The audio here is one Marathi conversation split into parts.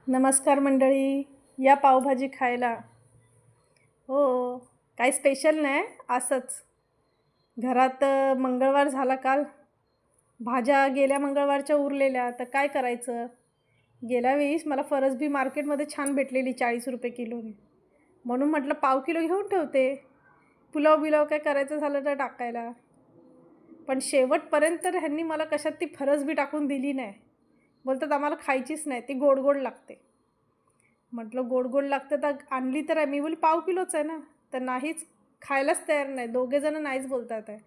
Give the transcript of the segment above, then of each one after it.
नमस्कार मंडळी, या पावभाजी खायला. हो, काही स्पेशल नाही, असंच. घरात मंगळवार झाला काल. भाज्या गेल्या मंगळवारच्या उरलेल्या, तर काय करायचं? गेल्या वेळेस मला फरसबी मार्केटमध्ये छान भेटलेली ₹40 किलोने. म्हणून म्हटलं पाव किलो घेऊन ठेवते. पुलाव-बिलाव काय करायचं झालं तर टाकायला. पण शेवटपर्यंत तर ह्यांनी मला कशात ती फरसबी टाकून दिली नाही. बोलतात आम्हाला खायचीच नाही, ती गोड-गोड लागते. म्हटलं गोड-गोड लागतं तर आणली तर आहे. मी बोलली पाव किलोच आहे ना, तर नाहीच, खायलाच तयार नाही. दोघेजणं नाहीच बोलतात आहे.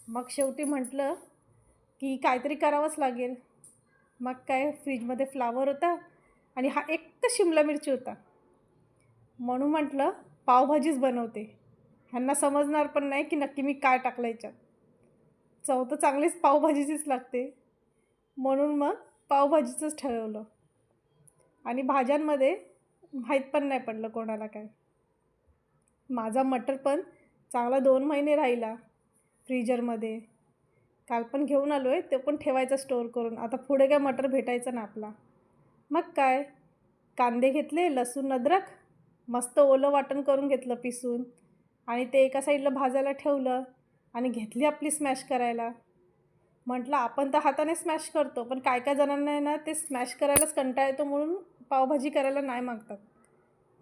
मग शेवटी म्हटलं, की काहीतरी करावंच लागेल. मग काय फ्रिजमध्ये फ्लॉवर होता आणि हा एकच शिमला मिरची होता. म्हणून म्हटलं पावभाजीच बनवते. ह्यांना समजणार पण नाही, की नक्की मी काय टाकलं ह्याच्यात. चव तर चांगलीच पावभाजीचीच लागते. म्हणून मग पावभाजीचंच ठरवलं आणि भाज्यांमध्ये माहीत पण नाही पडलं कोणाला काय. माझा मटर पण चांगला 2 महिने राहिला फ्रीजरमध्ये. काल पण घेऊन आलो आहे, ते पण ठेवायचा स्टोअर करून. आता पुढे काय मटर भेटायचं ना आपला. मग काय, कांदे घेतले, लसूण, अद्रक, मस्त ओलं वाटण करून घेतलं पिसून आणि ते एका साईडला भाजायला ठेवलं आणि घेतली आपली स्मॅश करायला. म्हटलं आपण तर हाताने स्मॅश करतो, पण काय-काय जणांना आहे ना, ते स्मॅश करायलाच कंटाळा येतो म्हणून पावभाजी करायला नाही मागतात.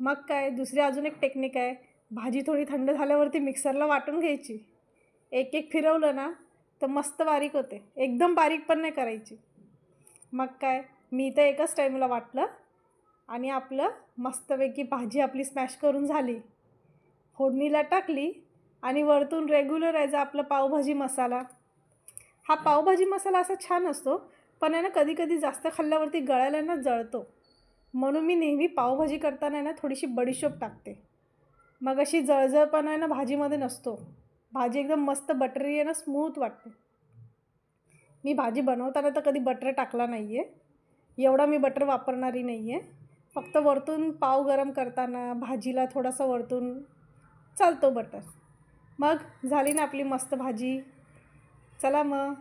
मग काय दुसरी अजून एक टेक्निक आहे. भाजी थोडी थंड झाल्यावरती मिक्सरला वाटून घ्यायची. एक-एक फिरवलं ना, तर मस्त बारीक होते. एकदम बारीक पण नाही करायची. मग काय मी तर एकाच टाईमला वाटलं आणि आपलं मस्तपैकी भाजी आपली स्मॅश करून झाली. फोडणीला टाकली आणि वरतून रेग्युलर यायचा आपला पावभाजी मसाला. हा पावभाजी मसाला असा छान असतो, पण आहे ना कधी-कधी जास्त खाल्ल्यावरती गळायला ना जळतो. म्हणून मी नेहमी पावभाजी करताना आहे ना थोडीशी बडीशोप टाकते. मग अशी जळजळपणा आहे ना भाजीमध्ये नसतो. भाजी एकदम मस्त बटरी आहे ना स्मूथ वाटते. मी भाजी बनवताना तर कधी बटर टाकला नाही आहे. एवढा मी बटर वापरणारी नाही आहे. फक्त वरतून पाव गरम करताना भाजीला थोडासा वरतून चालतो बटर. मग झाली ना आपली मस्त भाजी. चला मग